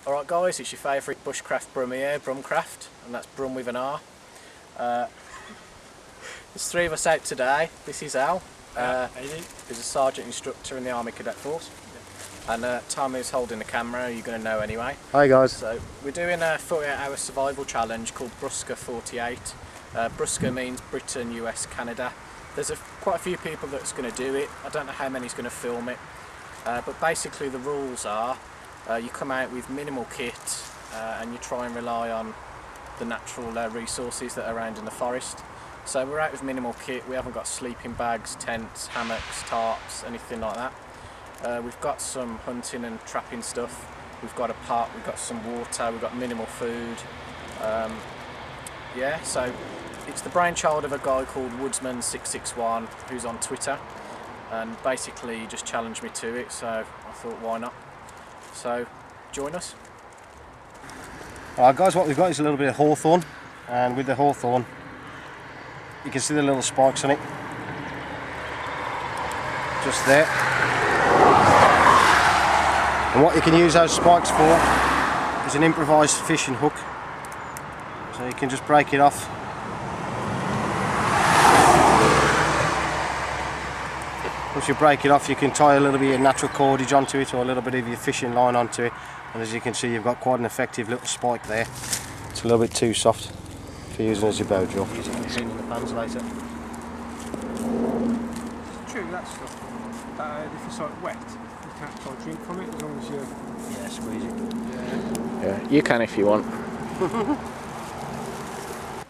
Alright guys, it's your favourite bushcraft brummy here, Brumcraft, and that's Brum with an R. There's three of us out today. This is Al, who's a sergeant instructor in the Army Cadet Force, and Tom is holding the camera, you're going to know anyway. Hi guys. So we're doing a 48-hour survival challenge called Brusca 48. Brusca means Britain, US, Canada. There's quite a few people that's going to do it. I don't know how many's going to film it, but basically the rules are you come out with minimal kit and you try and rely on the natural resources that are around in the forest. So we're out with minimal kit. We haven't got sleeping bags, tents, hammocks, tarps, anything like that. We've got some hunting and trapping stuff. We've got a pot, we've got some water, we've got minimal food. Yeah, so it's the brainchild of a guy called Woodsman661 who's on Twitter, and basically he just challenged me to it, so I thought why not. So join us. Alright guys, what we've got is a little bit of hawthorn, and with the hawthorn you can see the little spikes on it, just there. And what you can use those spikes for is an improvised fishing hook, so you can just break it off. Once you break it off, you can tie a little bit of natural cordage onto it, or a little bit of your fishing line onto it, and as you can see you've got quite an effective little spike there. It's a little bit too soft for using as your bow drill. Use it for cleaning the pans later. It's true, that stuff. If it's like wet, you can't try and drink from it as long as you... Yeah, squeeze it. Yeah, you can if you want.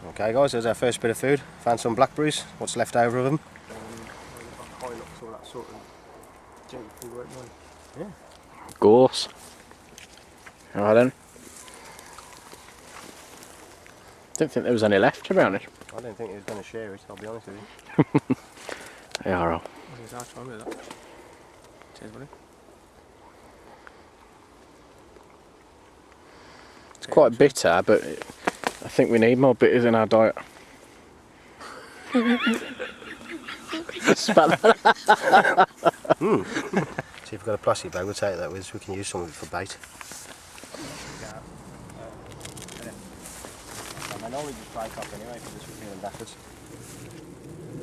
Okay guys, there's our first bit of food. Found some blackberries, what's left over of them. All that sort of junk food, won't they? Yeah. Gorse. Alright then. Didn't think there was any left, to be honest. I didn't think he was going to share it, I'll be honest with you. Yeah, alright. I'll try with that. Cheers, buddy. It's quite bitter, but I think we need more bitters in our diet. So if we've got a plastic bag, we'll take that with us, we can use some of it for bait. I normally just break off anyway because it's feeling backwards.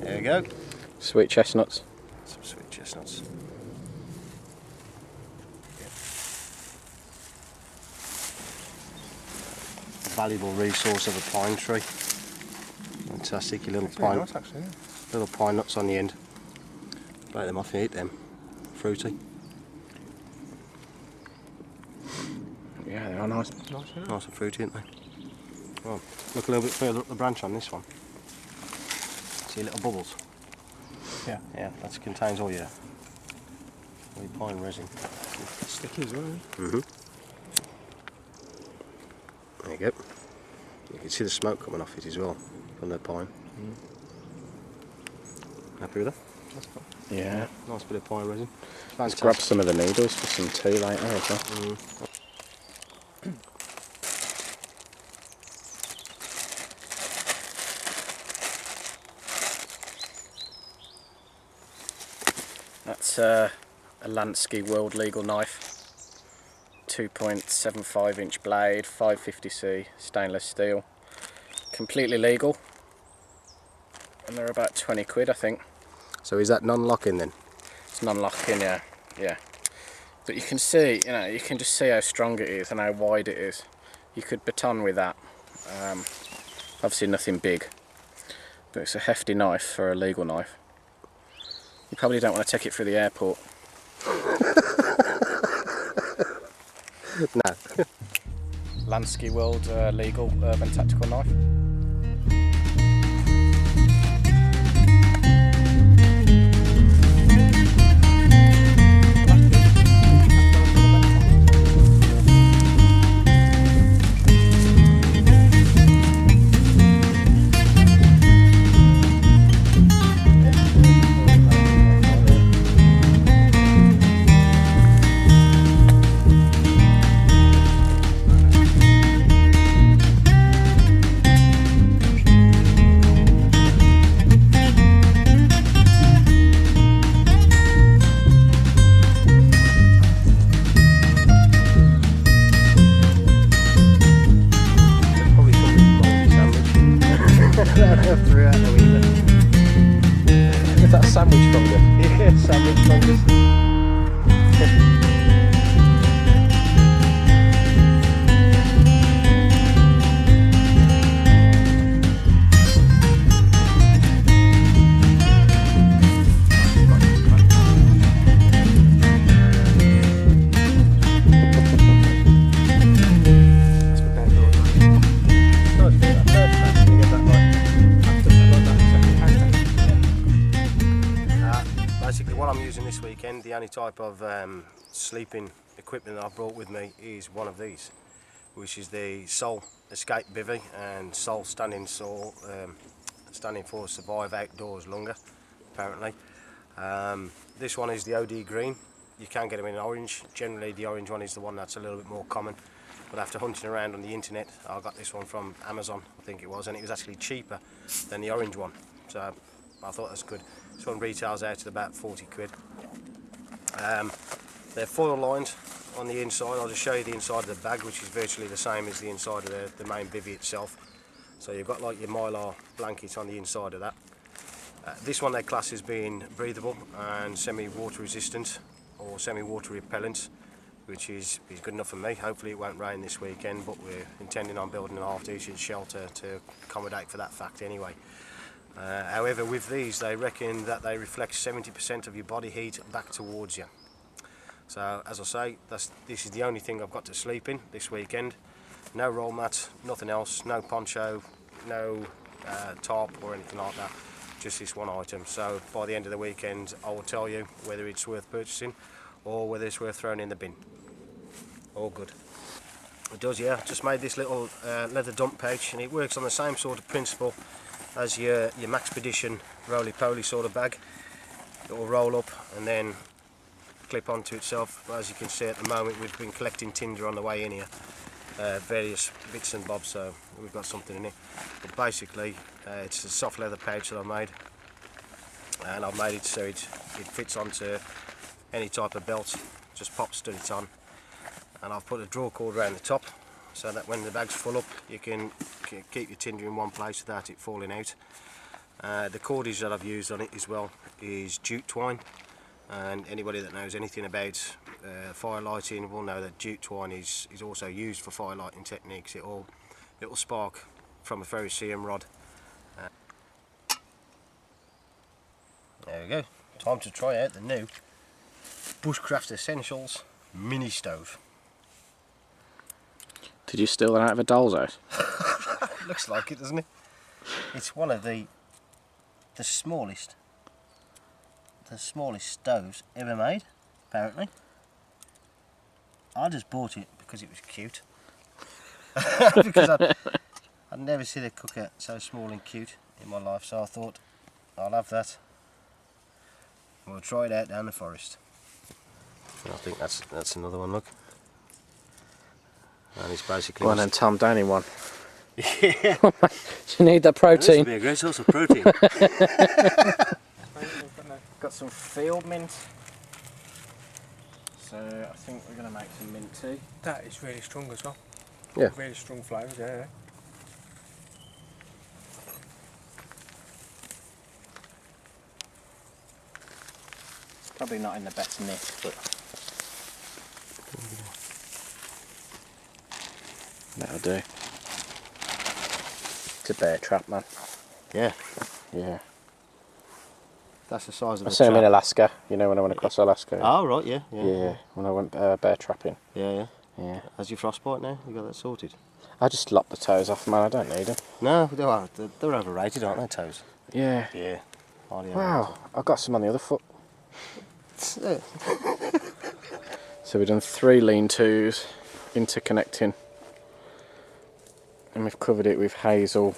There we go. Sweet chestnuts. Some sweet chestnuts. Valuable resource of a pine tree. Fantastic, your little pine. Nice, actually, yeah. Little pine nuts on the end. Break them off and eat them. Fruity. Yeah, they are nice. Nice and fruity, aren't they? Well, look a little bit further up the branch on this one. See little bubbles? Yeah. Yeah, that contains all your pine resin. Sticky as well, Mm-hmm. There you go. You can see the smoke coming off it as well, from the pine. Happy with that? That's fine. Yeah. Nice bit of pine resin. Let's grab some of the needles for some tea later as well. That's a Lansky World Legal knife. 2.75 inch blade, 550C stainless steel. Completely legal. And they're about 20 quid, I think. So is that non-locking then? It's non-locking, yeah. Yeah. But you can see, you can just see how strong it is and how wide it is. You could baton with that. Obviously nothing big, but it's a hefty knife for a legal knife. You probably don't want to take it through the airport. No. Lansky World Legal Urban Tactical Knife. Basically what I'm using this weekend, the only type of sleeping equipment that I've brought with me is one of these, which is the Soul Escape Bivvy, and Soul standing for Survive Outdoors Longer, apparently. This one is the OD green. You can get them in orange. Generally the orange one is the one that's a little bit more common, but after hunting around on the internet I got this one from Amazon, I think it was, and it was actually cheaper than the orange one, so I thought that's good. This one retails out at about 40 quid. They're foil lined on the inside. I'll just show you the inside of the bag, which is virtually the same as the inside of the main bivvy itself. So you've got like your mylar blanket on the inside of that. This one they class as being breathable and semi-water resistant or semi-water repellent, which is good enough for me. Hopefully it won't rain this weekend, but we're intending on building a half-decent shelter to accommodate for that fact anyway. However, with these they reckon that they reflect 70% of your body heat back towards you. So as I say, this is the only thing I've got to sleep in this weekend. No roll mat, nothing else, no poncho, no tarp or anything like that, just this one item. So by the end of the weekend I will tell you whether it's worth purchasing or whether it's worth throwing in the bin. All good. It does, yeah. Just made this little leather dump pouch, and it works on the same sort of principle as your Maxpedition roly-poly sort of bag. It will roll up and then clip onto itself. As you can see at the moment, we've been collecting tinder on the way in here, various bits and bobs, so we've got something in it. But basically it's a soft leather pouch that I've made, and I've made it so it fits onto any type of belt. Just pop stud it on, and I've put a draw cord around the top so that when the bag's full up you can keep your tinder in one place without it falling out. The cordage that I've used on it as well is jute twine, and anybody that knows anything about fire lighting will know that jute twine is also used for fire lighting techniques. It will spark from a ferrocerium rod. There we go. Time to try out the new Bushcraft Essentials mini stove. Did you steal that out of a doll's house? Looks like it, doesn't it? It's one of the smallest stoves ever made, apparently. I just bought it because it was cute. Because I'd never seen a cooker so small and cute in my life, so I thought I'll have that. We'll try it out down the forest. I think that's another one, look. And it's basically... Go on then, Tom, down in one. Yeah. You need that protein. This would be a great source of protein. Got some field mint. So I think we're going to make some mint tea. That is really strong as well. Yeah. Really strong flavours, yeah. Probably not in the best nick, but that'll do. It's a bear trap, man. Yeah. Yeah. That's the size of I a saw him in trap. Alaska, you know, when I went across Alaska. Oh, right, yeah. Yeah, when I went bear trapping. Yeah. Yeah. Has your frostbite now? You got that sorted? I just lopped the toes off, man, I don't need them. No, they're overrated, aren't they, toes? Yeah. Yeah. Wow, I got some on the other foot. So we've done 3 lean-tos, interconnecting, and we've covered it with hazel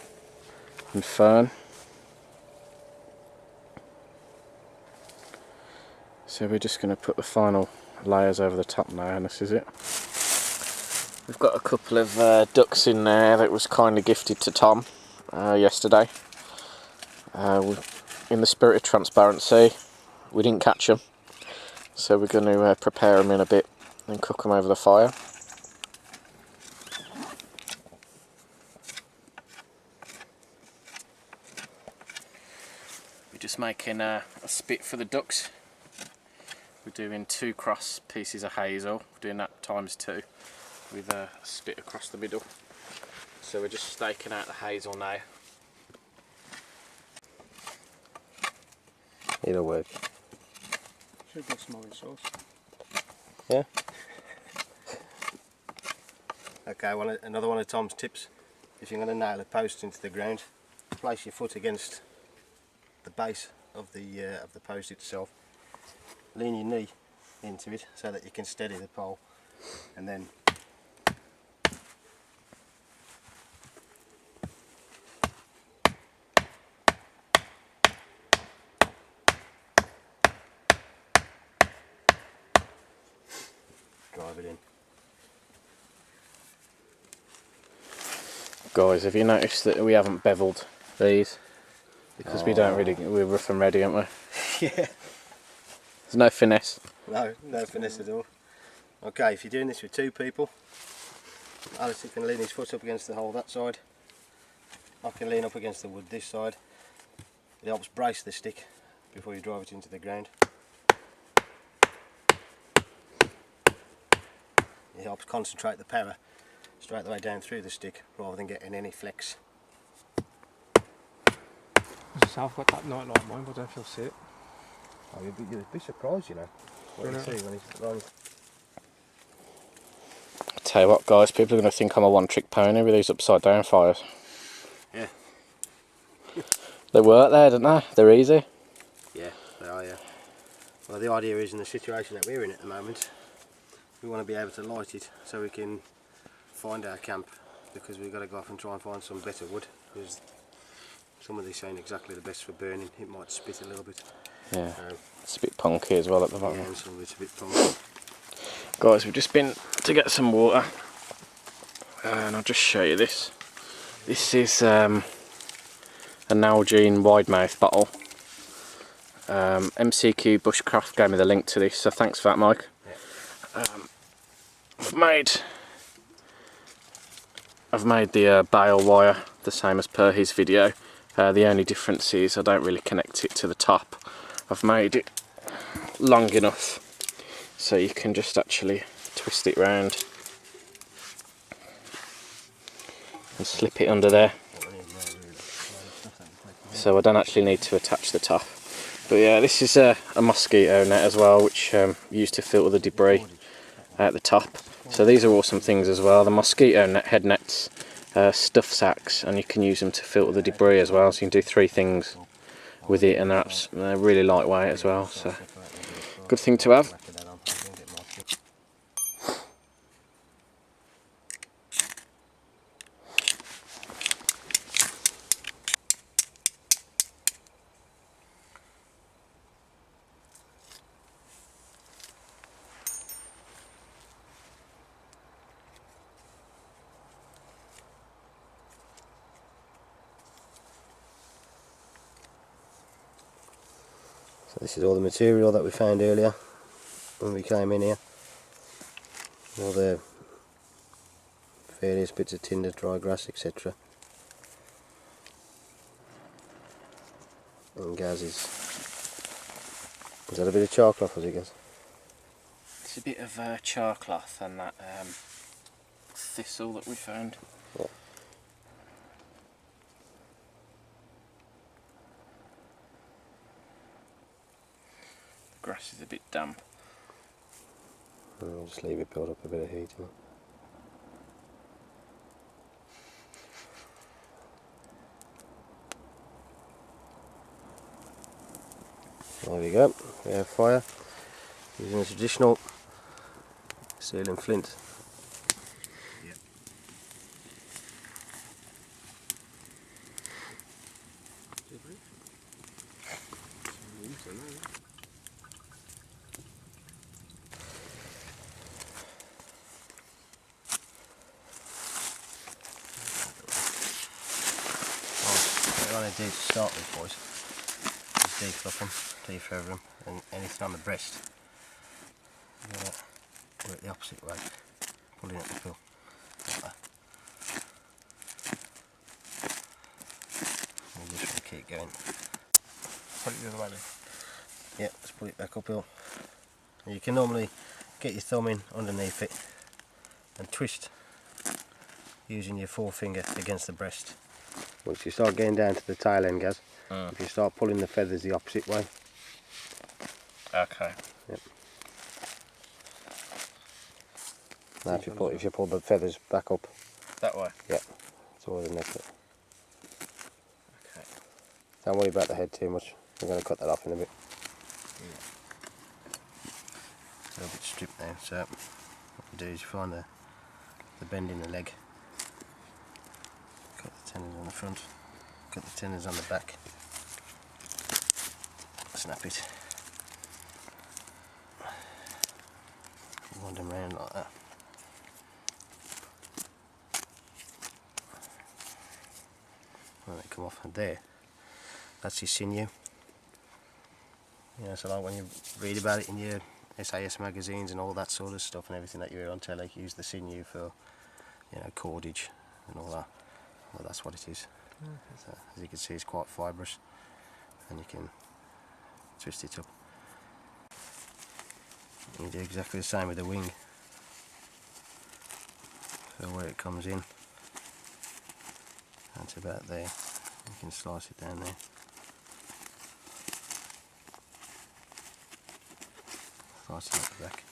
and fern. So we're just going to put the final layers over the top now, and this is it. We've got a couple of ducks in there that was kindly gifted to Tom yesterday. In the spirit of transparency, we didn't catch them, so we're going to prepare them in a bit and cook them over the fire. We're just making a spit for the ducks. We're doing 2 cross pieces of hazel, we're doing that times 2 with a spit across the middle. So we're just staking out the hazel now. It'll work. Should put some orange sauce. Yeah. Okay, another one of Tom's tips. If you're going to nail a post into the ground, place your foot against the base of the post itself. Lean your knee into it so that you can steady the pole, and then drive it in. Guys, have you noticed that we haven't beveled these? Because we don't really, we're rough and ready, aren't we? Yeah. There's no finesse. No finesse at all. Okay, if you're doing this with 2 people, Alistair can lean his foot up against the hole that side. I can lean up against the wood this side. It helps brace the stick before you drive it into the ground. It helps concentrate the power straight the way down through the stick rather than getting any flex. I've got that night like mine, but I don't know if you'll see it. Oh, you'd be surprised, you know, what you see when it's rolling. Tell you what, guys, people are going to think I'm a one-trick pony with these upside down fires. Yeah. They work there, don't they? They're easy. Yeah, they are, yeah. Well, the idea is, in the situation that we're in at the moment, we want to be able to light it so we can find our camp, because we've got to go off and try and find some better wood, because some of these ain't exactly the best for burning. It might spit a little bit. Yeah, it's a bit punky as well at the bottom. Yeah, and some of it's a bit punky. Guys, we've just been to get some water, and I'll just show you this. This is a Nalgene wide mouth bottle. MCQ Bushcraft gave me the link to this, so thanks for that, Mike. Yeah. I've made the bale wire the same as per his video. The only difference is I don't really connect it to the top. I've made it long enough so you can just actually twist it round and slip it under there. So I don't actually need to attach the top. But yeah, this is a mosquito net as well, which used to filter the debris at the top. So these are awesome things as well. The mosquito net head nets, stuff sacks, and you can use them to filter the debris as well. So you can do 3 things with it, and they're really lightweight as well. So good thing to have. So this is all the material that we found earlier when we came in here. All the various bits of tinder, dry grass, etc. And Gaz is that a bit of char cloth, was it, Gaz? It's a bit of char cloth and that thistle that we found. Yeah. The grass is a bit damp. And we'll just leave it build up a bit of heat. Huh? There we go, we have fire using a traditional steel and flint. Yep. What we're going to do to start with, boys, is declip them, defeather them, and anything on the breast, you're going to work the opposite way, pulling up the pill, like that. And you just want to keep going. Put it the other way then. Yeah, let's pull it back uphill. And you can normally get your thumb in underneath it and twist using your forefinger against the breast. Once you start getting down to the tail end, Gaz, if you start pulling the feathers the opposite way. Okay. Yep. Now if you pull the feathers back up. That way? Yeah. It's always the neck bit. Okay. Don't worry about the head too much. We're going to cut that off in a bit. Yeah. It's a little bit stripped now, so what you do is you find the bend in the leg. Cut the tendons on the front, cut the tendons on the back. Snap it. Wind them round like that. And they come off, and there, that's your sinew. You know, so like when you read about it in your SAS magazines and all that sort of stuff and everything that you hear on telly, you use the sinew for, you know, cordage and all that. Well, that's what it is. So, as you can see, it's quite fibrous, and you can twist it up. You do exactly the same with the wing. So where it comes in, that's about there. You can slice it down there. Slice it at the back.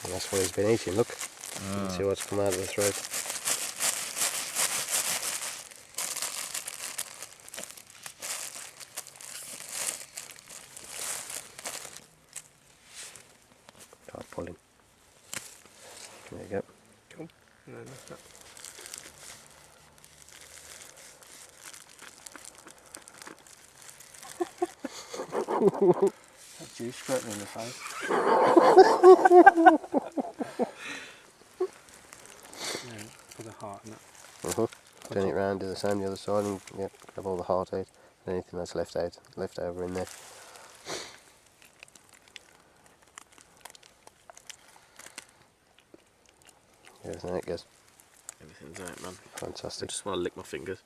And that's what he's been eating, look. You can see what's come out of the throat. Try pulling. There you go. Cool. And then lift up. That juice squirt me in the face. Yeah, for the heart and that. Turn it round, do the same the other side, and yeah, grab all the heart out, and anything that's left over in there. Everything out, guys. Everything's out, man. I Fantastic. just want to lick my fingers.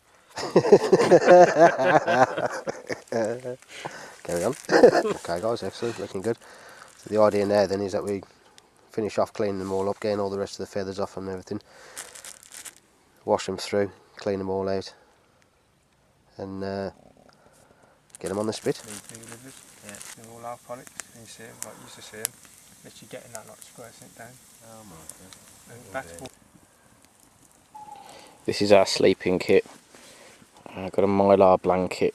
Carry on. Okay guys, excellent, looking good. So the idea now then is that we finish off cleaning them all up, getting all the rest of the feathers off and everything. Wash them through, clean them all out, and get them on the spit. New livers. Yeah. They're all alcoholics. And you see them, like you used to see them. Literally getting that, like squirting it down. Oh my God. And back to This is our sleeping kit. I've got a mylar blanket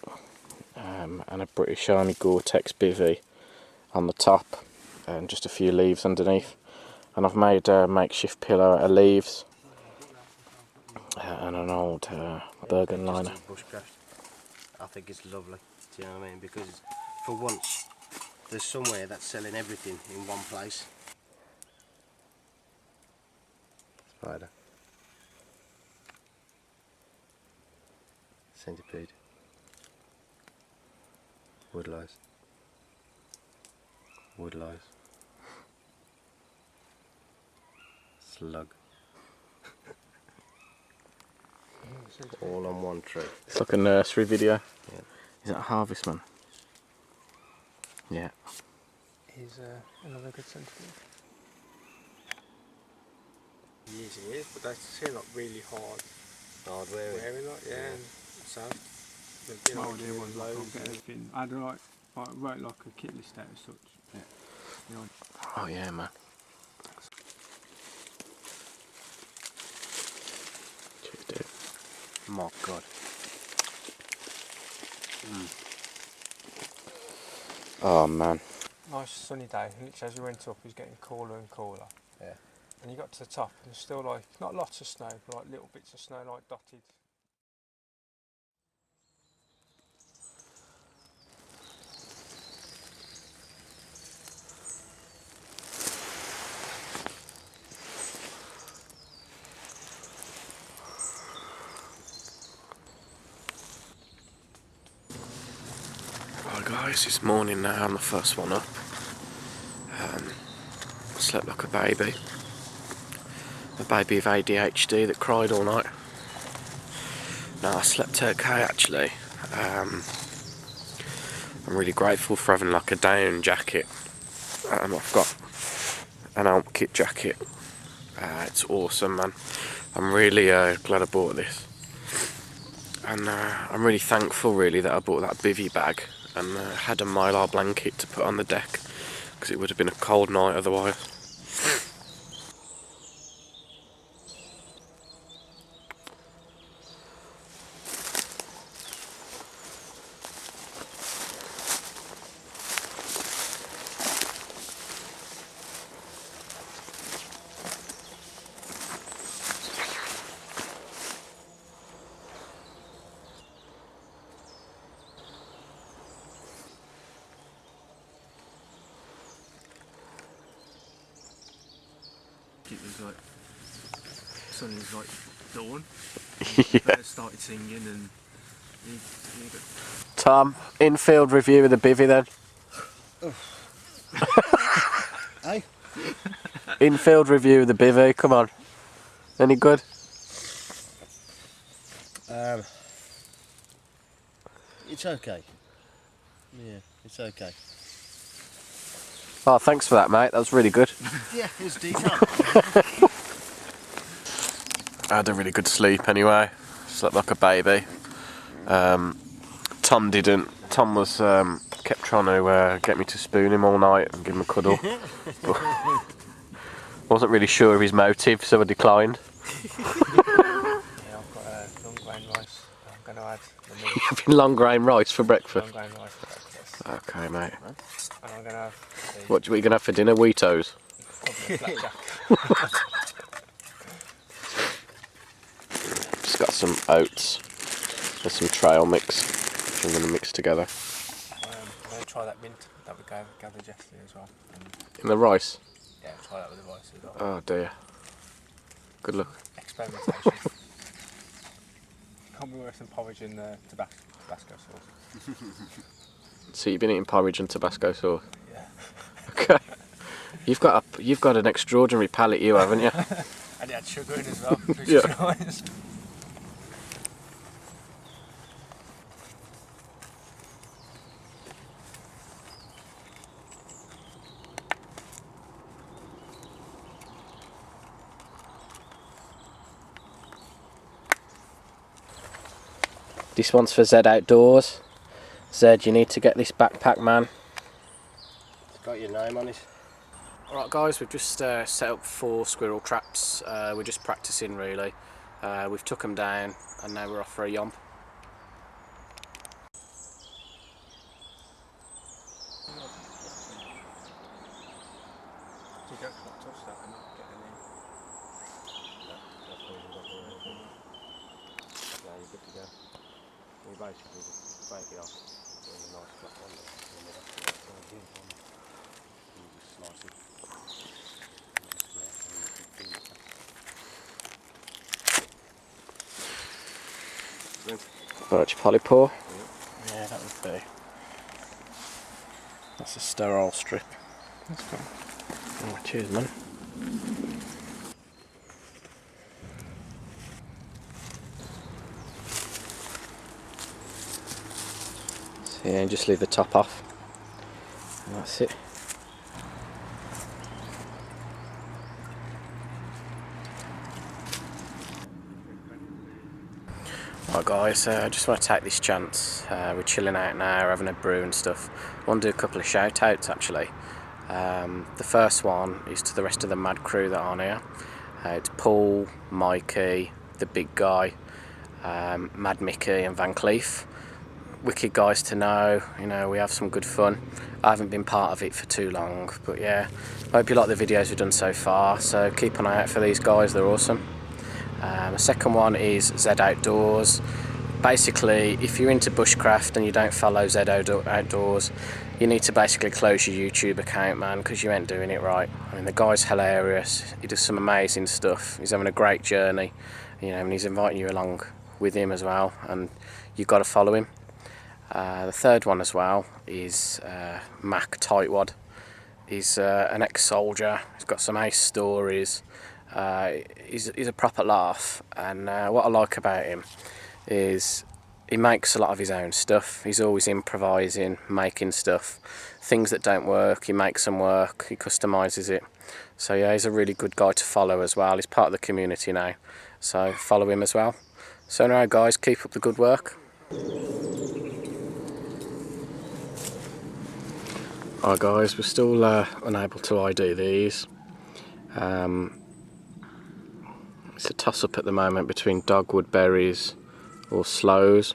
and a British Army Gore-Tex bivvy on the top and just a few leaves underneath. And I've made a makeshift pillow out of leaves and an old Bergen liner. Bushcraft. I think it's lovely, do you know what I mean? Because for once there's somewhere that's selling everything in one place. Spider. Centipede. Woodlice. Woodlice. Slug. All on one tree. It's like a nursery video. Yeah. Is that a harvestman? Yeah. is another good centipede. Yes, it is, but they seem like really hard. Hard wearing. Like, yeah. And so, My idea was like, I'll get everything. I'd write like a kit list out as such. Yeah. You know, Oh yeah, man. Cheers, dude. My God. Oh man. nice sunny day, and literally as we went up, it was getting cooler and cooler. Yeah. And you got to the top, and there's still like, not lots of snow, but like little bits of snow like dotted. Guys, it's morning now, I'm the first one up. I slept like a baby. A baby of ADHD that cried all night. No, I slept okay actually. I'm really grateful for having like a down jacket. I've got an Alp kit jacket. It's awesome, man. I'm really glad I bought this. And I'm really thankful really that I bought that bivvy bag and had a mylar blanket to put on the deck, because it would have been a cold night otherwise. It was like, sun was like dawn. Yeah. Birds started singing and Tom, infield review of the bivvy then. Hey? Infield review of the bivvy, come on. Any good? It's okay. Yeah, it's okay. Oh, thanks for that, mate. That was really good. Yeah, it's detailed. I had a really good sleep anyway. Slept like a baby. Tom didn't. Tom was kept trying to get me to spoon him all night and give him a cuddle. But wasn't really sure of his motive, so I declined. yeah, I've got long grain rice. I'm going to add the milk. Having long grain rice for breakfast. Long grain rice for breakfast. Okay, mate. And I'm going to have What are you gonna have for dinner? Wheatos. probably a flapjack. Just got some oats and some trail mix, which I'm gonna mix together. I'm going to try that mint that we gathered yesterday as well. And In the rice. yeah, try that with the rice as well. Oh dear. Good luck. Experimentation. Can't be worse than porridge and Tabasco sauce. So you've been eating porridge and Tabasco sauce. Yeah. Okay. You've got an extraordinary palate, you haven't you? And it had sugar in as well, which Yeah. is nice. This one's for Zed Outdoors. Zed, you need to get this backpack, man. It's got your name on it. Alright guys, we've just set up 4 squirrel traps. We're just practicing really. We've took them down and now we're off for a yomp. You don't quite touch that and not get any. Yeah, you're good to go. You basically just break it off. There's a nice flat one there. And then after that, you just slice it. Birch polypore. Yeah, that would be. That's a sterile strip. That's cool. Oh, cheers, man. So yeah, just leave the top off. And that's it. Right guys, I just want to take this chance. We're chilling out now, having a brew and stuff. I want to do a couple of shout outs actually. The first one is to the rest of the mad crew that are here. It's Paul, Mikey, the big guy, Mad Mickey and Van Cleef. Wicked guys to know, you know, we have some good fun. I haven't been part of it for too long, but yeah, I hope you like the videos we've done so far, so keep an eye out for these guys, they're awesome. The second one is Zed Outdoors. Basically, if you're into bushcraft and you don't follow Zed Outdoors, you need to basically close your YouTube account, man, because you ain't doing it right. I mean, the guy's hilarious, he does some amazing stuff, he's having a great journey, you know, and he's inviting you along with him as well, and you've got to follow him. The third one as well is Mac Tightwad. He's an ex-soldier, he's got some ace stories, he's a proper laugh, and what I like about him is he makes a lot of his own stuff. He's always improvising, making stuff. Things that don't work, he makes them work, he customises it. So yeah, he's a really good guy to follow as well. He's part of the community now, so follow him as well. So now guys, keep up the good work. Alright guys, we're still unable to ID these. It's a toss-up at the moment between dogwood berries or sloes.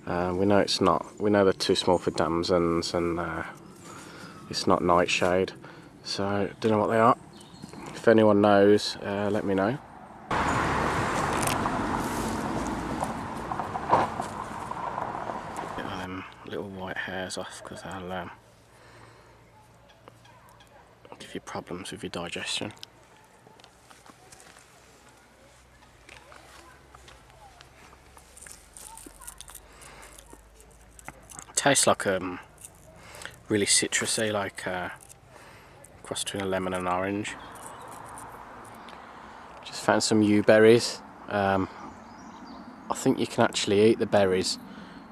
We know it's not. We know they're too small for damsons, and it's not nightshade. So don't know what they are. If anyone knows, let me know. Get them little white hairs off, because they'll give you problems with your digestion. Tastes like really citrusy, like cross between a lemon and an orange. Just found some yew berries. I think you can actually eat the berries,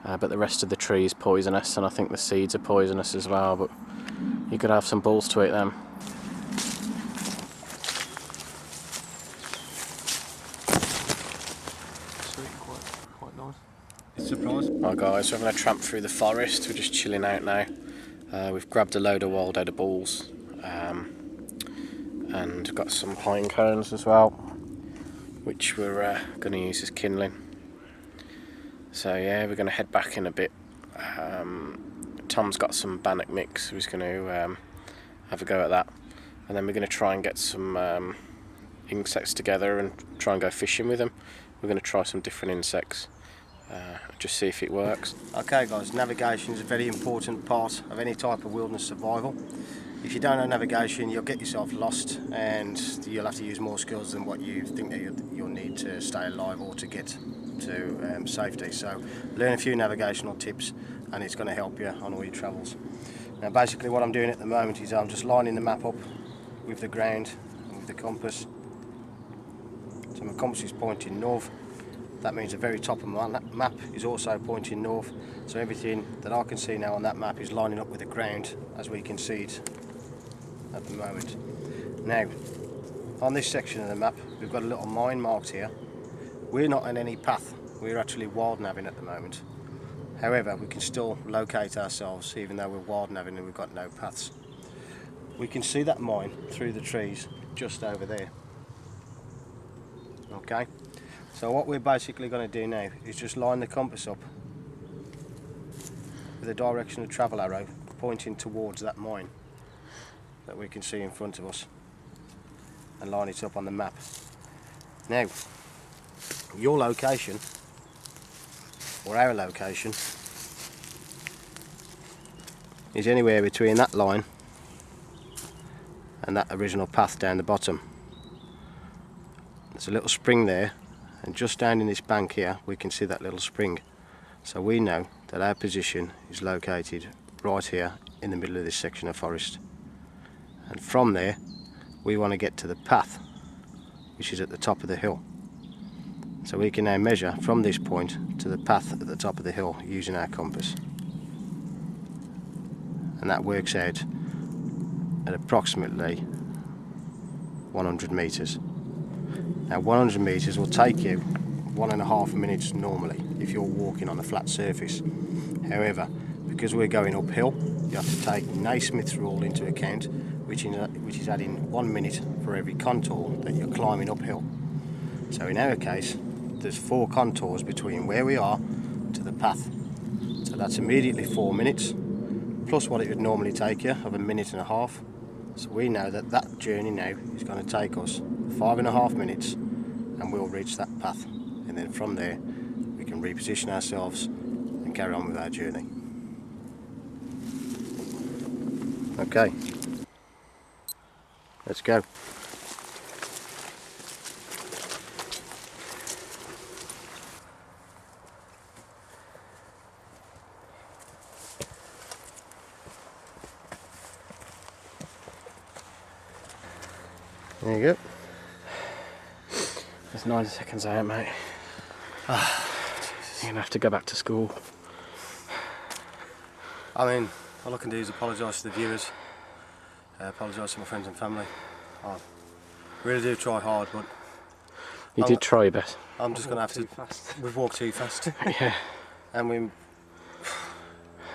but the rest of the tree is poisonous, and I think the seeds are poisonous as well, but you could have some balls to eat them. Quite nice. It's a surprise. Right guys, we're having a tramp through the forest. We're just chilling out now. We've grabbed a load of wild edibles, and got some pine cones as well, which we're going to use as kindling. So yeah, we're going to head back in a bit. Tom's got some bannock mix, so he's going to have a go at that, and then we're going to try and get some insects together and try and go fishing with them. We're going to try some different insects, just see if it works. Okay guys, navigation is a very important part of any type of wilderness survival. If you don't know navigation, you'll get yourself lost, and you'll have to use more skills than what you think that you'll need to stay alive or to get to safety. So learn a few navigational tips, and it's going to help you on all your travels. Now basically what I'm doing at the moment is I'm just lining the map up with the ground and with the compass. So my compass is pointing north. That means the very top of my map is also pointing north. So everything that I can see now on that map is lining up with the ground as we can see it at the moment. Now, on this section of the map, we've got a little mine marked here. We're not on any path. We're actually wild navving at the moment. However, we can still locate ourselves even though we're wild navving and we've got no paths. We can see that mine through the trees just over there. Okay, so what we're basically going to do now is just line the compass up with the direction of travel arrow pointing towards that mine that we can see in front of us, and line it up on the map. Now, your location, or our location, is anywhere between that line and that original path down the bottom. There's a little spring there, and just down in this bank here we can see that little spring. So we know that our position is located right here in the middle of this section of forest. And from there we want to get to the path, which is at the top of the hill. So we can now measure from this point to the path at the top of the hill using our compass. And that works out at approximately 100 metres. Now 100 metres will take you 1.5 minutes normally if you're walking on a flat surface. However, because we're going uphill, you have to take Naismith's rule into account, which is adding 1 minute for every contour that you're climbing uphill. So in our case, there's 4 contours between where we are to the path. So that's immediately 4 minutes, plus what it would normally take you of 1.5 minutes. So we know that that journey now is going to take us 5.5 minutes, and we'll reach that path. And then from there, we can reposition ourselves and carry on with our journey. Okay, let's go. There you go. There's 90 seconds out, mate. You're gonna have to go back to school. I mean, all I can do is apologise to the viewers. Apologise to my friends and family. I really do try hard, but You did try your best. I'm just going to have to... We've walked too fast. Yeah. And we...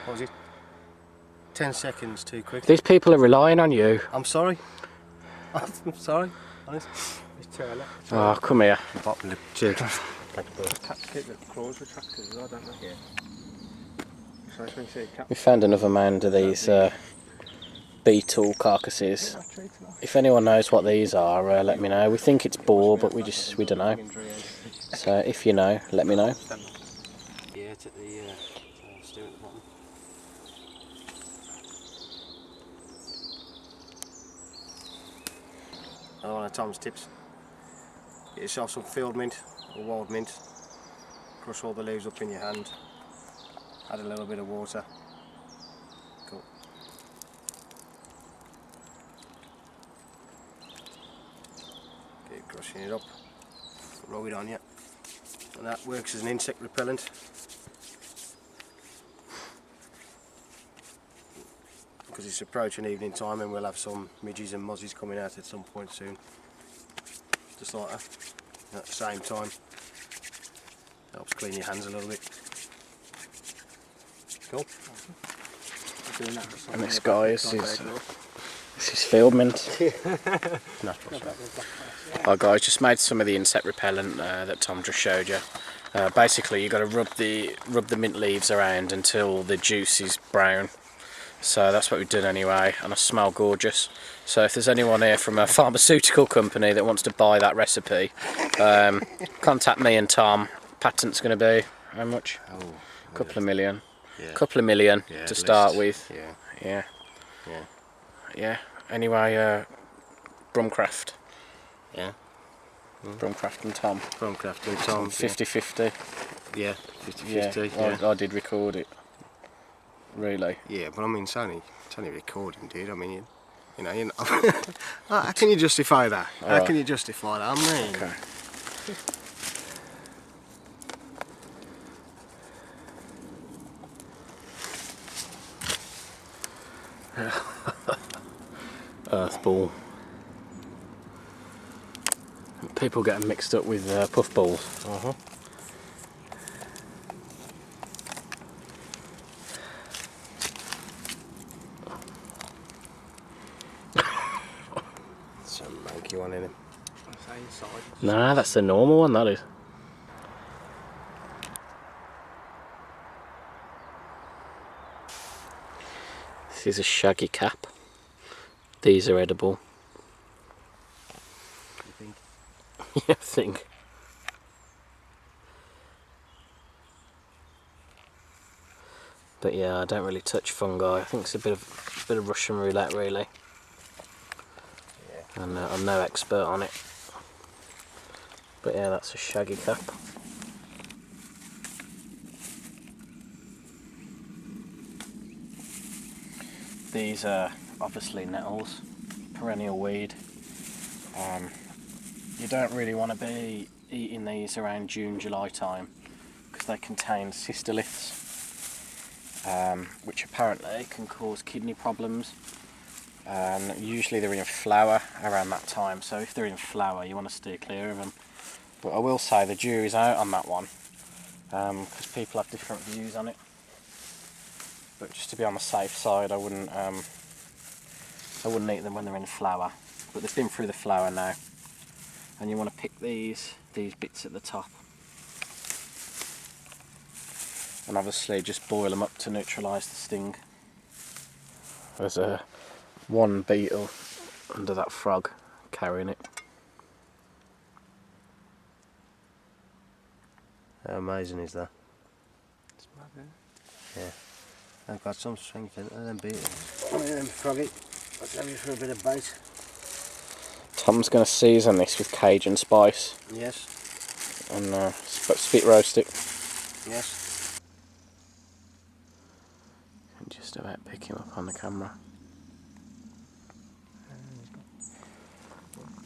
What was it? 10 seconds too quick. These people are relying on you. I'm sorry. I'm sorry. Honest. It's too early. Oh, come here. Cheers. Cats keep the claws retracted as well, don't they? Yeah. So when you see a cat, We found another mound of these beetle carcasses. If anyone knows what these are, let me know. We think it's boar, but we don't know. So if you know, let me know. Yeah, it's at the stew at the bottom. Another one of Tom's tips. Get yourself some field mint or wild mint. Crush all the leaves up in your hand. Add a little bit of water. Cool. Keep crushing it up. Rub it on you. And that works as an insect repellent. Because it's approaching evening time and we'll have some midges and mozzies coming out at some point soon. Just like that. At the same time. Helps clean your hands a little bit. Cool. And this guy is field mint. Natural stuff. Our guys just made some of the insect repellent that Tom just showed you. Basically, you got to rub the mint leaves around until the juice is brown. So that's what we did anyway, and I smell gorgeous. So if there's anyone here from a pharmaceutical company that wants to buy that recipe, contact me and Tom. Patent's going to be how much? Oh, A couple of million. yeah. Couple of million Yeah, to at start least. with. Yeah. Yeah. Anyway, Brumcraft. Yeah. Brumcraft and Tom. Brumcraft and Tom. 50-50. Yeah. 50-50. Yeah. I did record it. Really. Yeah, but I mean, it's only recording, dude. I mean, you know. How can you justify that? How can you justify that? I mean. Okay. Earthball. People get them mixed up with puffballs. Some manky one in it. Nah, that's the normal one, that is. This is a shaggy cap. These are edible. You think? Yeah, I think. But yeah, I don't really touch fungi. I think it's a bit of Russian roulette, really. Yeah. And I'm no expert on it. But yeah, that's a shaggy cap. These are obviously nettles, perennial weed. You don't really want to be eating these around June, July time because they contain cystoliths, which apparently can cause kidney problems. And usually they're in flower around that time, so if they're in flower you want to steer clear of them. But I will say the jury's out on that one because people have different views on it. But just to be on the safe side, I wouldn't eat them when they're in flower. But they've been through the flower now, and you want to pick these bits at the top, and obviously just boil them up to neutralise the sting. There's one beetle under that frog carrying it. How amazing is that? it's mad, Yeah. I've got some strength in it, and then beetles. I mean, them froggy. Let's have you for a bit of bait. Tom's going to season this with Cajun spice Yes. and spit roast it. Yes. And just about pick him up on the camera.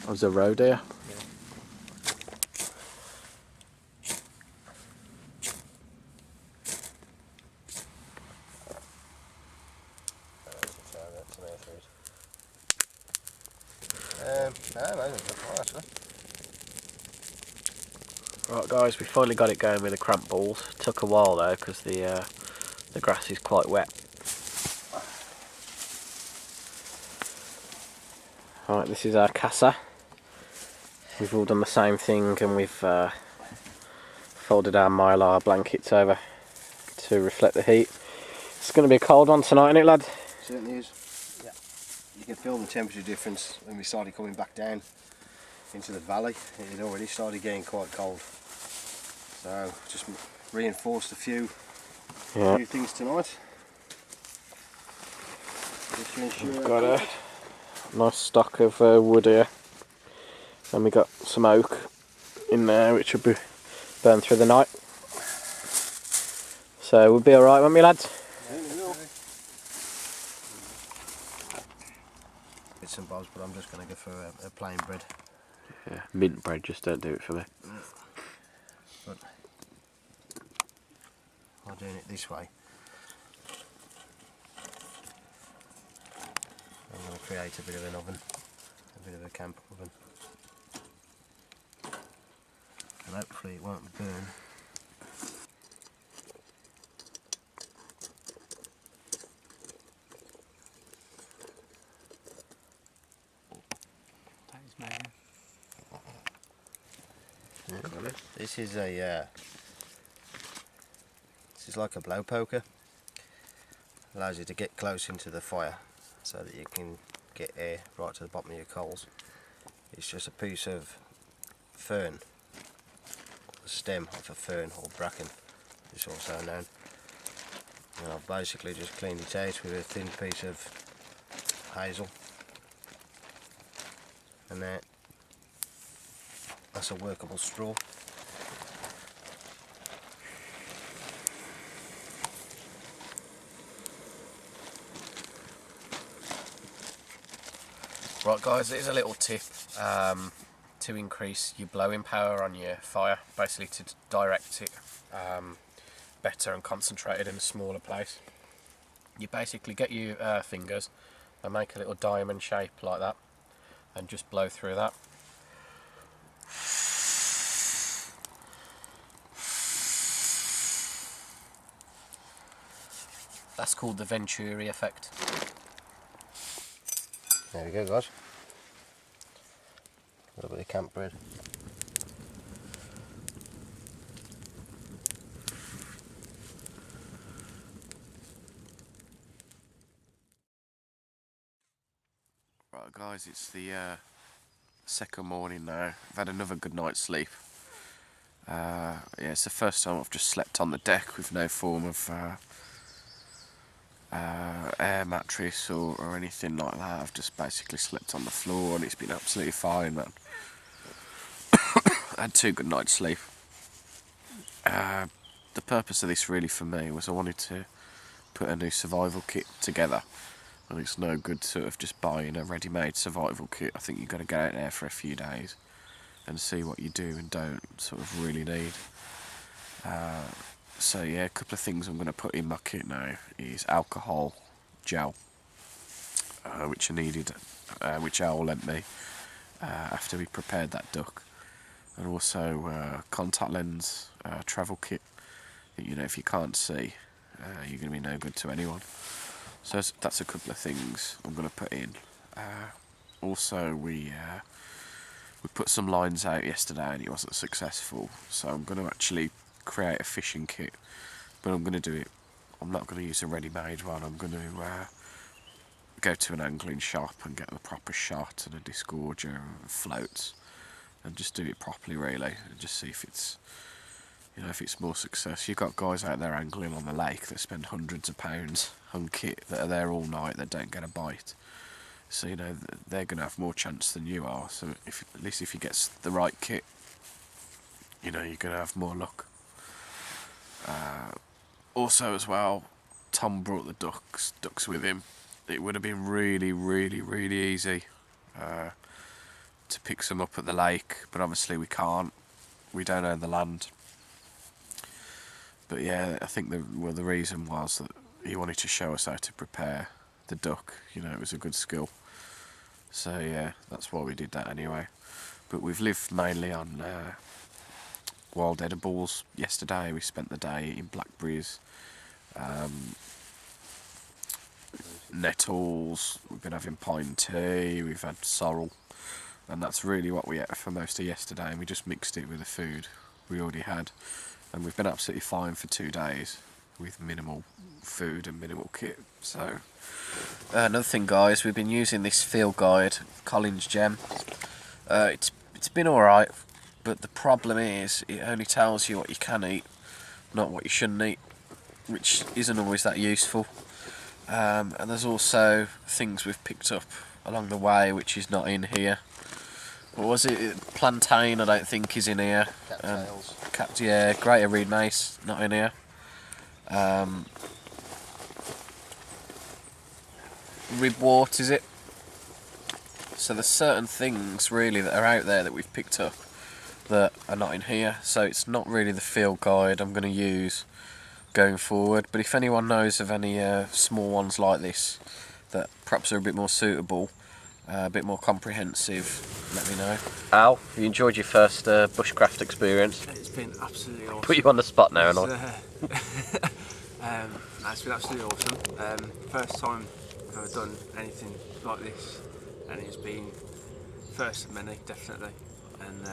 There's a roe deer. Right guys, we finally got it going with the cramp balls. Took a while though because the grass is quite wet. Right, this is our casa. We've all done the same thing and we've folded our mylar blankets over to reflect the heat. It's going to be a cold one tonight, isn't it, lad? Certainly is. Yeah. You can feel the temperature difference when we started coming back down into the valley. It had already started getting quite cold. So just reinforced a few things tonight. Just to ensure we've got a nice stock of wood here. And we got some oak in there which will be burned through the night. So we'll be alright, won't we, lads? Bits and bobs, but I'm just going to go for a plain bread. Yeah, mint bread, just don't do it for me. But I'm doing it this way. I'm going to create a bit of an oven, a bit of a camp oven. And hopefully it won't burn. This is like a blow poker. Allows you to get close into the fire so that you can get air right to the bottom of your coals. It's just a piece of fern, the stem of a fern or bracken, it's also known. And I've basically just cleaned it out with a thin piece of hazel, and that's a workable straw. Right guys, here's a little tip to increase your blowing power on your fire, basically to direct it better and concentrate it in a smaller place. You basically get your fingers and make a little diamond shape like that and just blow through that. That's called the Venturi effect. There we go guys. A little bit of camp bread. Right guys, it's the second morning now. I've had another good night's sleep. Yeah, it's the first time I've just slept on the deck with no form of air mattress or anything like that. I've just basically slept on the floor and it's been absolutely fine, man. I had 2 good nights sleep. The purpose of this really for me was I wanted to put a new survival kit together, and it's no good sort of just buying a ready-made survival kit. I think you've got to go out there for a few days and see what you do and don't sort of really need. So yeah, a couple of things I'm going to put in my kit now is alcohol gel, which I needed, which Al lent me after we prepared that duck, and also contact lens travel kit. You know, if you can't see, you're going to be no good to anyone. So that's a couple of things I'm going to put in. Also, we put some lines out yesterday and it wasn't successful, so I'm going to actually create a fishing kit, but I'm going to do it. I'm not going to use a ready-made one. I'm going to go to an angling shop and get the proper shot and a disgorger and floats, and just do it properly, really, and just see if it's, you know, if it's more success. You've got guys out there angling on the lake that spend hundreds of pounds on kit that are there all night that don't get a bite. So you know they're going to have more chance than you are. So at least if you get the right kit, you know you're going to have more luck. Also as well, Tom brought the ducks with him. It would have been really easy to pick some up at the lake, but obviously we can't. We don't own the land. But yeah, I think the reason was that he wanted to show us how to prepare the duck. You know, it was a good skill. So yeah, that's why we did that anyway. But we've lived mainly on wild edibles. Yesterday we spent the day eating blackberries, nettles, we've been having pine tea, we've had sorrel, and that's really what we ate for most of yesterday, and we just mixed it with the food we already had, and we've been absolutely fine for 2 days with minimal food and minimal kit. So another thing, guys, we've been using this field guide, Collins Gem. It's been alright, but the problem is it only tells you what you can eat, not what you shouldn't eat, which isn't always that useful. And there's also things we've picked up along the way which is not in here. What was it? Plantain, I don't think is in here. Cattails. Yeah, greater reed mace, not in here. Ribwort, is it? So there's certain things really that are out there that we've picked up that are not in here. So it's not really the field guide I'm going to use going forward. But if anyone knows of any small ones like this that perhaps are a bit more suitable, a bit more comprehensive, let me know. Al, have you enjoyed your first bushcraft experience? It's been absolutely awesome. Put you on the spot now, It's, and it's been absolutely awesome. First time I've ever done anything like this, and it's been first of many, definitely. And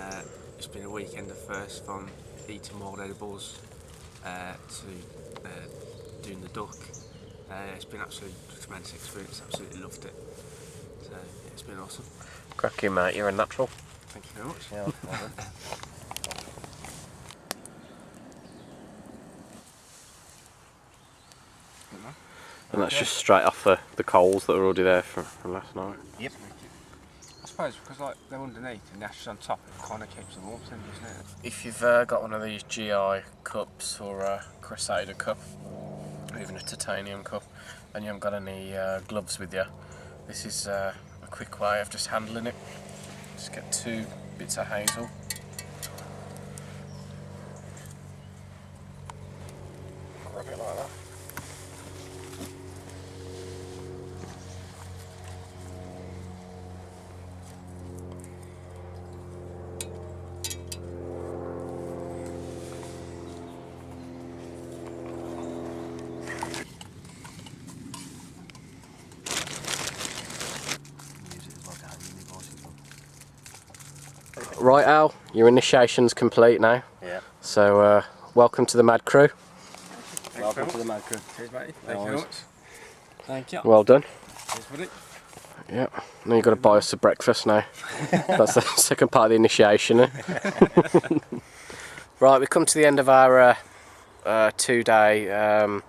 it's been a weekend of first, from eating wild edibles to doing the duck. It's been absolutely tremendous experience. Absolutely loved it. So yeah, it's been awesome. cracking, mate. You're a natural. Thank you very much. Yeah, well done. And that's just straight off the coals that are already there from last night. Yep. I suppose because like they're underneath and the ash is on top, it kind of keeps them warm, doesn't it? If you've got one of these GI cups or a Crusader cup, or even a titanium cup, and you haven't got any gloves with you, this is a quick way of just handling it. Just get 2 bits of hazel. Rub it like that. Right, Al, your initiation's complete now. Yeah. So, welcome to the Mad Crew. Welcome to the Mad Crew. Cheers, mate. Thank you very much. Thank you. Well done. Cheers, buddy. Yeah. Now you've got to buy us a breakfast now. That's the second part of the initiation. Eh? Right, we've come to the end of our 2-day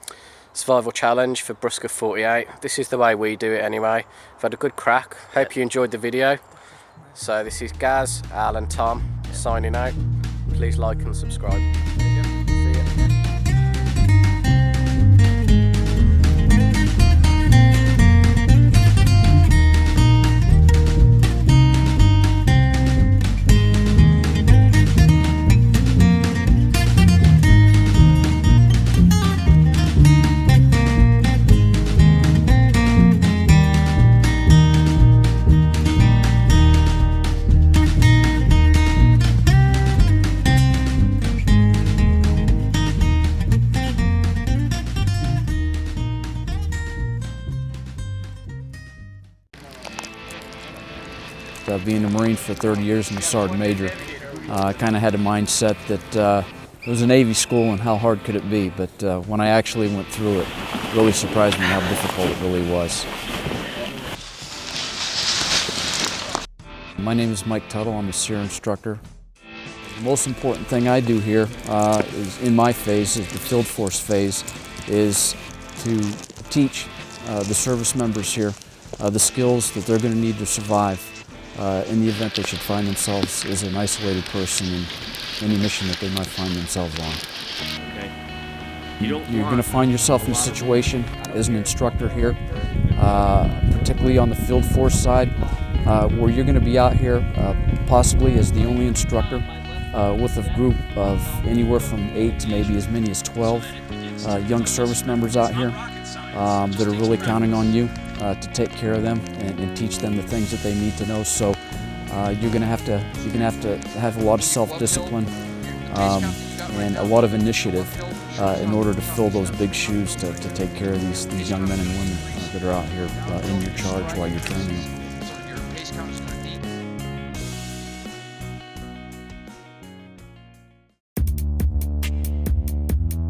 survival challenge for Brusca 48. This is the way we do it anyway. We've had a good crack. Hope you enjoyed the video. So this is Gaz, Al and Tom signing out. Please like and subscribe. See ya. Being a Marine for 30 years and a Sergeant Major, I kind of had a mindset that it was a Navy school and how hard could it be, but when I actually went through it, it really surprised me how difficult it really was. My name is Mike Tuttle. I'm a SEER instructor. The most important thing I do here is in my phase, is the field force phase, is to teach the service members here the skills that they're going to need to survive in the event they should find themselves as an isolated person in any mission that they might find themselves on. Okay. You're going to find yourself in a situation as an instructor here, particularly on the field force side. where you're going to be out here possibly as the only instructor with a group of anywhere from 8 to maybe as many as 12 young service members out here that are really counting on you to take care of them and teach them the things that they need to know. So you're going to have to have a lot of self-discipline and a lot of initiative in order to fill those big shoes to take care of these young men and women that are out here in your charge while you're training them.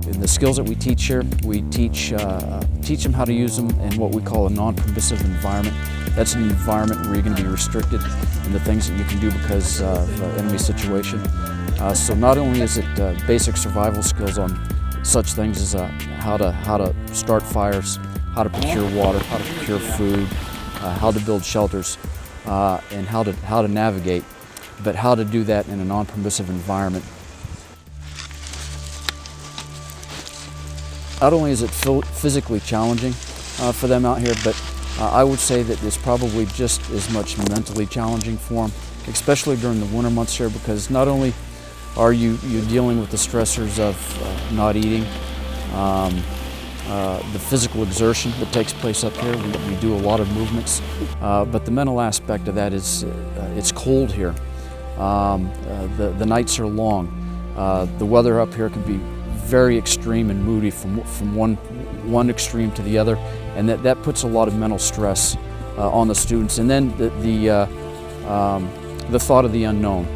And the skills that we teach here, we teach them how to use them in what we call a non-permissive environment. That's an environment where you're going to be restricted in the things that you can do because of enemy situation. So not only is it basic survival skills on such things as how to start fires, how to procure water, how to procure food, how to build shelters, and how to navigate, but how to do that in a non-permissive environment. Not only is it physically challenging for them out here, but I would say that it's probably just as much mentally challenging for them, especially during the winter months here, because not only are you dealing with the stressors of not eating, the physical exertion that takes place up here. We do a lot of movements, but the mental aspect of that is it's cold here. The nights are long. The weather up here can be very extreme and moody from one extreme to the other, and that puts a lot of mental stress on the students. And then the thought of the unknown.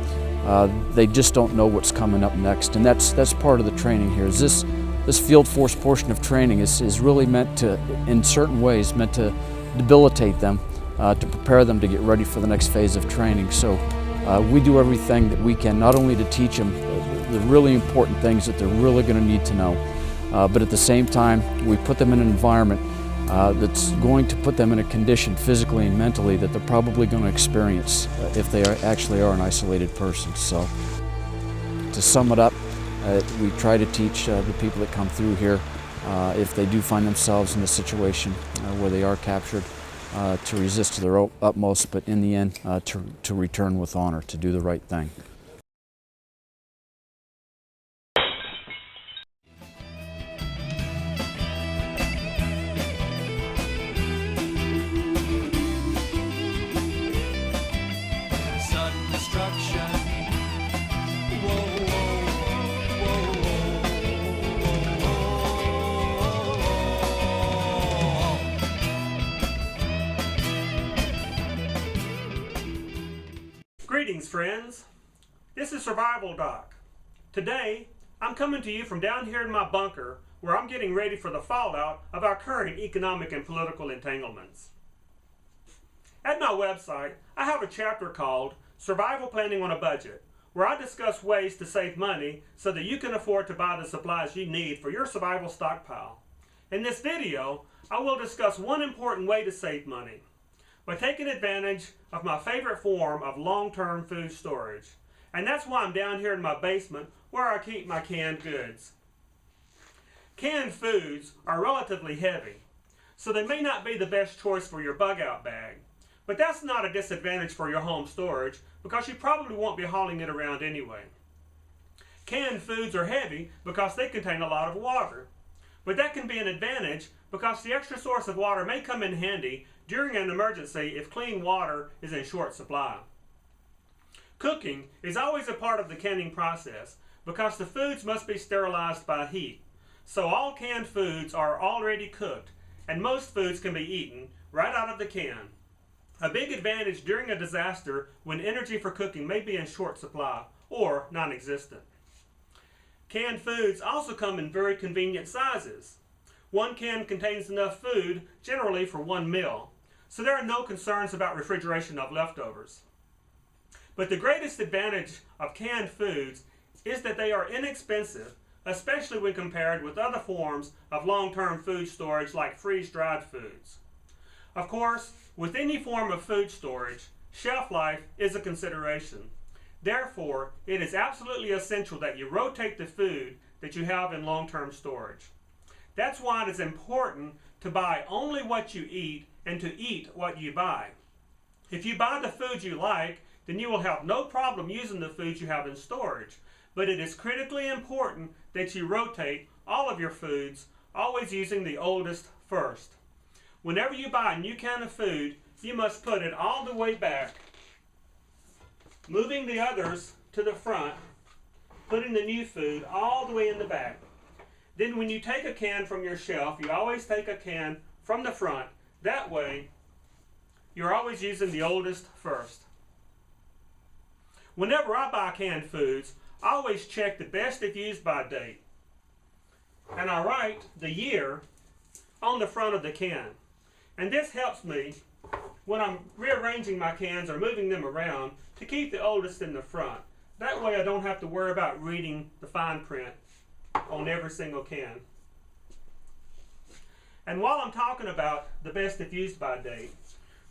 They just don't know what's coming up next, and that's part of the training here. Is this field force portion of training is really meant to, in certain ways, meant to debilitate them, to prepare them to get ready for the next phase of training. So we do everything that we can, not only to teach them the really important things that they're really going to need to know, but at the same time, we put them in an environment that's going to put them in a condition physically and mentally that they're probably going to experience if they actually are an isolated person. So to sum it up, we try to teach the people that come through here, if they do find themselves in a situation where they are captured, to resist to their utmost, but in the end, to return with honor, to do the right thing. Greetings, friends. This is Survival Doc. Today, I'm coming to you from down here in my bunker where I'm getting ready for the fallout of our current economic and political entanglements. At my website, I have a chapter called Survival Planning on a Budget, where I discuss ways to save money so that you can afford to buy the supplies you need for your survival stockpile. In this video, I will discuss one important way to save money by taking advantage of my favorite form of long-term food storage. And that's why I'm down here in my basement where I keep my canned goods. Canned foods are relatively heavy, so they may not be the best choice for your bug-out bag. But that's not a disadvantage for your home storage because you probably won't be hauling it around anyway. Canned foods are heavy because they contain a lot of water. But that can be an advantage because the extra source of water may come in handy during an emergency if clean water is in short supply. Cooking is always a part of the canning process because the foods must be sterilized by heat. So all canned foods are already cooked, and most foods can be eaten right out of the can. A big advantage during a disaster when energy for cooking may be in short supply or non-existent. Canned foods also come in very convenient sizes. One can contains enough food generally for one meal, so there are no concerns about refrigeration of leftovers. But the greatest advantage of canned foods is that they are inexpensive, especially when compared with other forms of long-term food storage like freeze-dried foods. Of course, with any form of food storage, shelf life is a consideration. Therefore, it is absolutely essential that you rotate the food that you have in long-term storage. That's why it is important to buy only what you eat and to eat what you buy. If you buy the foods you like, then you will have no problem using the foods you have in storage. But it is critically important that you rotate all of your foods, always using the oldest first. Whenever you buy a new can of food, you must put it all the way back, moving the others to the front, putting the new food all the way in the back. Then when you take a can from your shelf, you always take a can from the front. That way, you're always using the oldest first. Whenever I buy canned foods, I always check the best if used by date. And I write the year on the front of the can. And this helps me when I'm rearranging my cans or moving them around to keep the oldest in the front. That way I don't have to worry about reading the fine print on every single can. And while I'm talking about the best if used by date,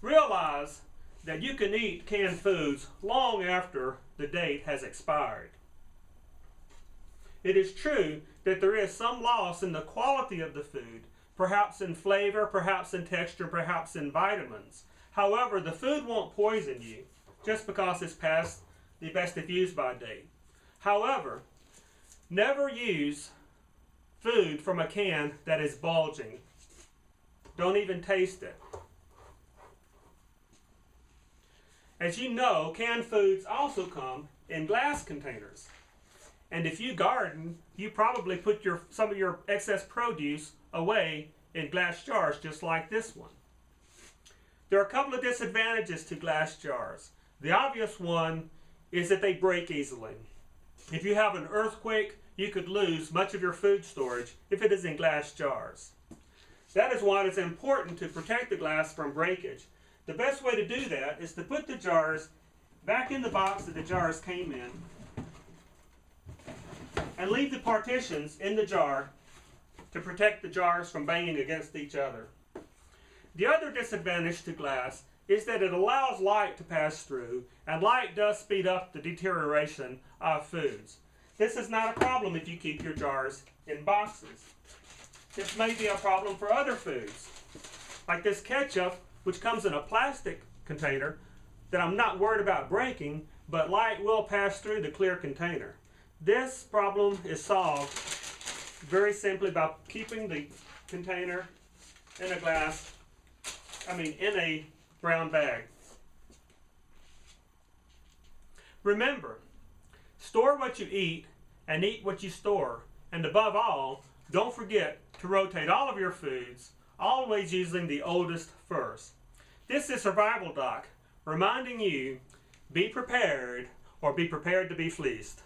realize that you can eat canned foods long after the date has expired. It is true that there is some loss in the quality of the food, perhaps in flavor, perhaps in texture, perhaps in vitamins. However, the food won't poison you just because it's past the best if used by date. However, never use food from a can that is bulging. Don't even taste it. As you know, canned foods also come in glass containers. And if you garden, you probably put some of your excess produce away in glass jars just like this one. There are a couple of disadvantages to glass jars. The obvious one is that they break easily. If you have an earthquake, you could lose much of your food storage if it is in glass jars. That is why it is important to protect the glass from breakage. The best way to do that is to put the jars back in the box that the jars came in and leave the partitions in the jar to protect the jars from banging against each other. The other disadvantage to glass is that it allows light to pass through, and light does speed up the deterioration of foods. This is not a problem if you keep your jars in boxes. This may be a problem for other foods, like this ketchup, which comes in a plastic container that I'm not worried about breaking, but light will pass through the clear container. This problem is solved very simply by keeping the container in a brown bag. Remember, store what you eat and eat what you store. And above all, don't forget to rotate all of your foods, always using the oldest first. This is Survival Doc, reminding you, be prepared or be prepared to be fleeced.